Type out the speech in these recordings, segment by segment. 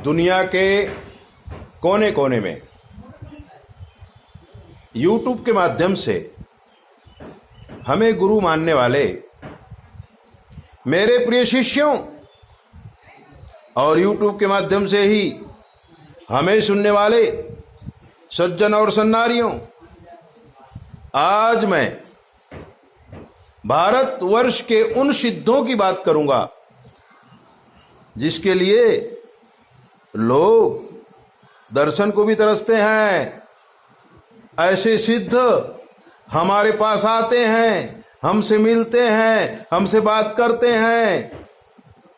दुनिया के कोने कोने में YouTube के माध्यम से हमें गुरु मानने वाले मेरे प्रिय शिष्यों और YouTube के माध्यम से ही हमें सुनने वाले सज्जन और सन्नारियों, आज मैं भारतवर्ष के उन सिद्धों की बात करूंगा जिसके लिए लोग दर्शन को भी तरसते हैं। ऐसे सिद्ध हमारे पास आते हैं, हमसे मिलते हैं, हमसे बात करते हैं,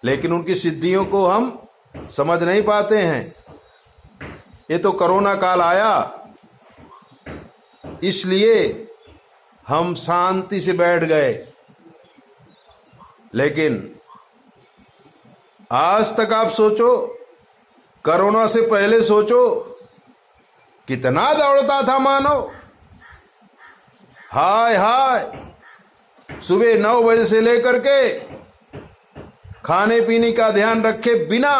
लेकिन उनकी सिद्धियों को हम समझ नहीं पाते हैं। ये तो कोरोना काल आया, इसलिए हम शांति से बैठ गए, लेकिन आज तक आप सोचो, कोरोना से पहले सोचो कितना दौड़ता था मानव। हाय हाय, सुबह 9 बजे से लेकर के खाने पीने का ध्यान रखे बिना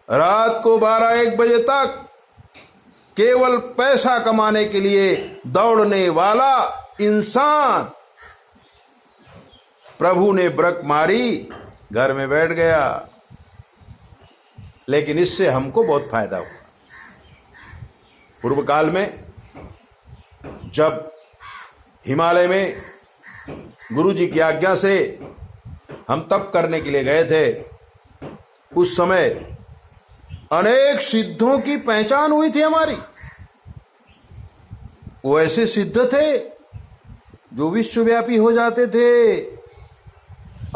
रात को 12-1 बजे तक केवल पैसा कमाने के लिए दौड़ने वाला इंसान प्रभु ने ब्रेक मारी, घर में बैठ गया। लेकिन इससे हमको बहुत फायदा हुआ। पूर्व काल में जब हिमालय में गुरु जी की आज्ञा से हम तप करने के लिए गए थे, उस समय अनेक सिद्धों की पहचान हुई थी हमारी। वो ऐसे सिद्ध थे जो विश्वव्यापी हो जाते थे,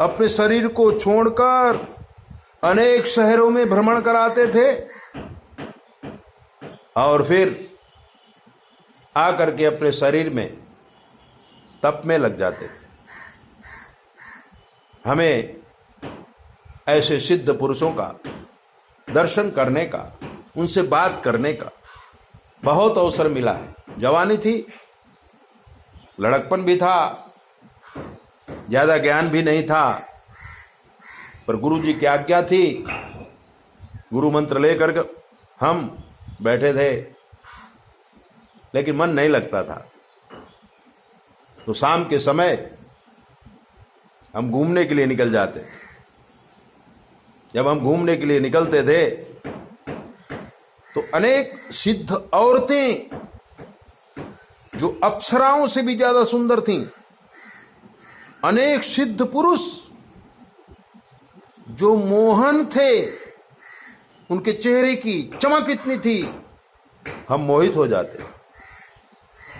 अपने शरीर को छोड़कर अनेक शहरों में भ्रमण कराते थे और फिर आकर के अपने शरीर में तप में लग जाते थे। हमें ऐसे सिद्ध पुरुषों का दर्शन करने का, उनसे बात करने का बहुत अवसर मिला है। जवानी थी, लड़कपन भी था, ज्यादा ज्ञान भी नहीं था, पर गुरु जी की आज्ञा थी। गुरु मंत्र लेकर हम बैठे थे, लेकिन मन नहीं लगता था। तो शाम के समय हम घूमने के लिए निकल जाते। जब हम घूमने के लिए निकलते थे तो अनेक सिद्ध औरतें जो अप्सराओं से भी ज्यादा सुंदर थीं, अनेक सिद्ध पुरुष जो मोहन थे, उनके चेहरे की चमक इतनी थी, हम मोहित हो जाते,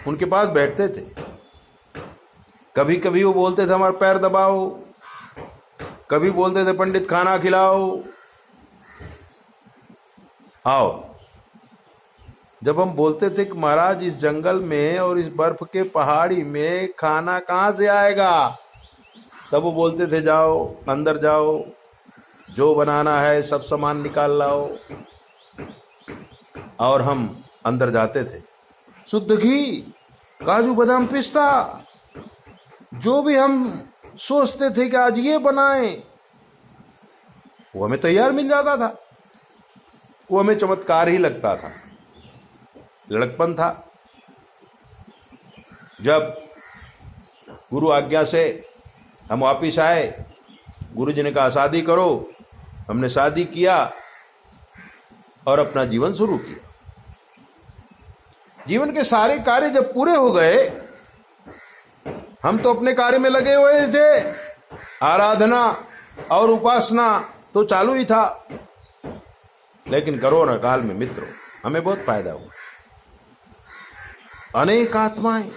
उनके पास बैठते थे। कभी कभी वो बोलते थे हमारे पैर दबाओ, कभी बोलते थे पंडित खाना खिलाओ, आओ। जब हम बोलते थे कि महाराज इस जंगल में और इस बर्फ के पहाड़ी में खाना कहां से आएगा, तब वो बोलते थे जाओ अंदर जाओ, जो बनाना है सब सामान निकाल लाओ। और हम अंदर जाते थे। शुद्ध घी, काजू बादाम पिस्ता, जो भी हम सोचते थे कि आज ये बनाएं, वो हमें तैयार मिल जाता था। वो हमें चमत्कार ही लगता था। लड़कपन था। जब गुरु आज्ञा से हम वापिस आए, गुरु जी ने कहा शादी करो, हमने शादी किया और अपना जीवन शुरू किया। जीवन के सारे कार्य जब पूरे हो गए, हम तो अपने कार्य में लगे हुए थे। आराधना और उपासना तो चालू ही था, लेकिन कोरोना काल में मित्रों हमें बहुत फायदा हुआ। अनेक आत्माएं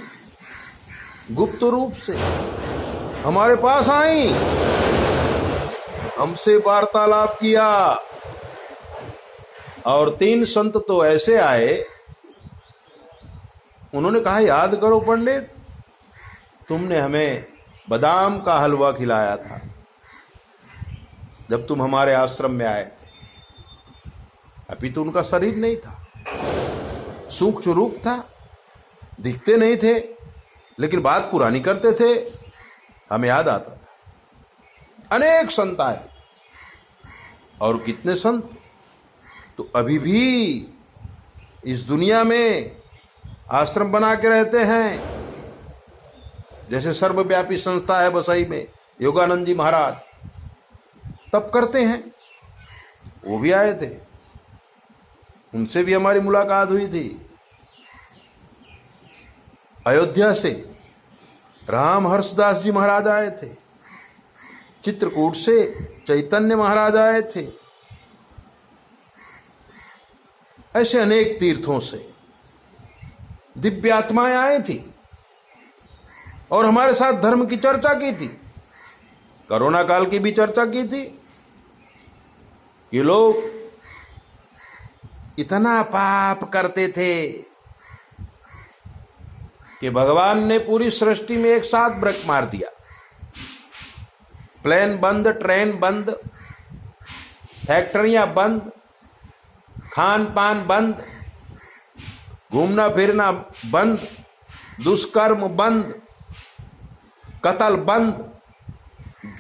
गुप्त रूप से हमारे पास आई, हमसे वार्तालाप किया। और 3 संत तो ऐसे आए, उन्होंने कहा याद करो पंडित, तुमने हमें बादाम का हलवा खिलाया था जब तुम हमारे आश्रम में आए थे। अभी तो उनका शरीर नहीं था, सूक्ष्म रूप था, दिखते नहीं थे, लेकिन बात पुरानी करते थे, हमें याद आता था। अनेक संत आए, और कितने संत तो अभी भी इस दुनिया में आश्रम बना के रहते हैं। जैसे सर्वव्यापी संस्था है बसई में, योगानंद जी महाराज तब करते हैं। वो भी आए थे, उनसे भी हमारी मुलाकात हुई थी। अयोध्या से राम हर्षदास जी महाराज आए थे, चित्रकूट से चैतन्य महाराज आए थे। ऐसे अनेक तीर्थों से दिव्य आत्माएं आई थी और हमारे साथ धर्म की चर्चा की थी। कोरोना काल की भी चर्चा की थी। ये लोग इतना पाप करते थे कि भगवान ने पूरी सृष्टि में एक साथ ब्रेक मार दिया। प्लेन बंद, ट्रेन बंद, फैक्ट्रियां बंद, खान पान बंद, घूमना फिरना बंद, दुष्कर्म बंद, कत्ल बंद,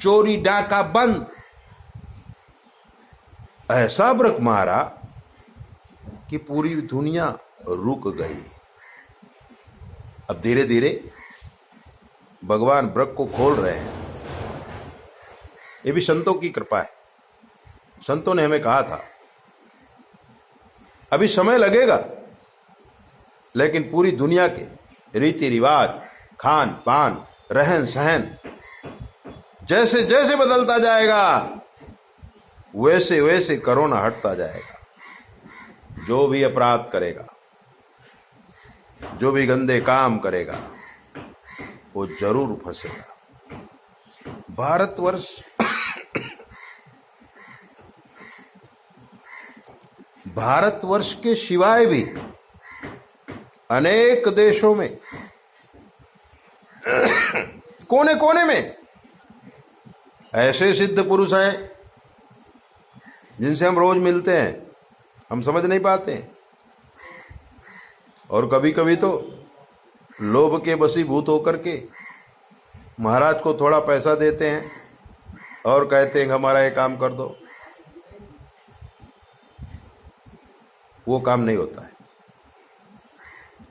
चोरी डाका बंद। ऐसा ब्रेक मारा कि पूरी दुनिया रुक गई। अब धीरे धीरे भगवान ब्रेक को खोल रहे हैं। ये भी संतों की कृपा है। संतों ने हमें कहा था अभी समय लगेगा, लेकिन पूरी दुनिया के रीति रिवाज, खान पान, रहन सहन जैसे जैसे बदलता जाएगा वैसे वैसे कोरोना हटता जाएगा। जो भी अपराध करेगा, जो भी गंदे काम करेगा, वो जरूर फंसेगा। भारतवर्ष भारतवर्ष के सिवाय भी अनेक देशों में कोने कोने में ऐसे सिद्ध पुरुष हैं जिनसे हम रोज मिलते हैं, हम समझ नहीं पाते हैं। और कभी कभी तो लोभ के वशीभूत होकर के महाराज को थोड़ा पैसा देते हैं और कहते हैं हमारा ये काम कर दो। वो काम नहीं होता है।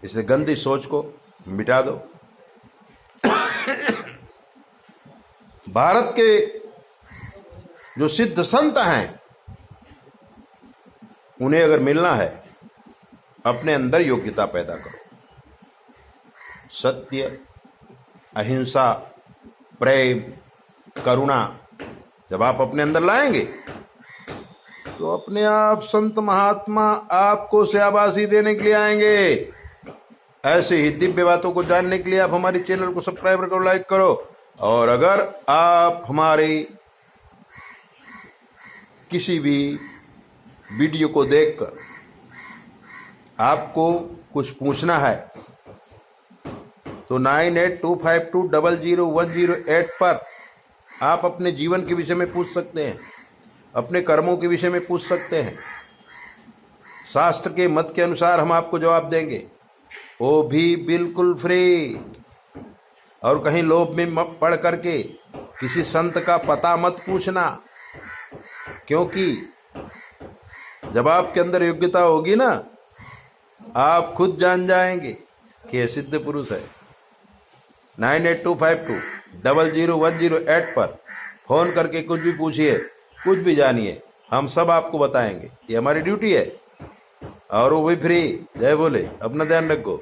इसलिए गंदी सोच को मिटा दो। भारत के जो सिद्ध संत हैं, उन्हें अगर मिलना है, अपने अंदर योग्यता पैदा करो। सत्य, अहिंसा, प्रेम, करुणा जब आप अपने अंदर लाएंगे तो अपने आप संत महात्मा आपको शाबाशी देने के लिए आएंगे। ऐसे ही दिव्य बातों को जानने के लिए आप हमारे चैनल को सब्सक्राइब करो, लाइक करो। और अगर आप हमारे किसी भी वीडियो को देखकर आपको कुछ पूछना है तो 9825200108 पर आप अपने जीवन के विषय में पूछ सकते हैं, अपने कर्मों के विषय में पूछ सकते हैं। शास्त्र के मत के अनुसार हम आपको जवाब देंगे, वो भी बिल्कुल फ्री। और कहीं लोभ में पढ़ करके किसी संत का पता मत पूछना, क्योंकि जब आपके अंदर योग्यता होगी ना, आप खुद जान जाएंगे कि ये सिद्ध पुरुष है। 9825200108 पर फोन करके कुछ भी पूछिए, कुछ भी जानिए, हम सब आपको बताएंगे। ये हमारी ड्यूटी है और वो भी फ्री। जय बोले, अपना ध्यान रखो।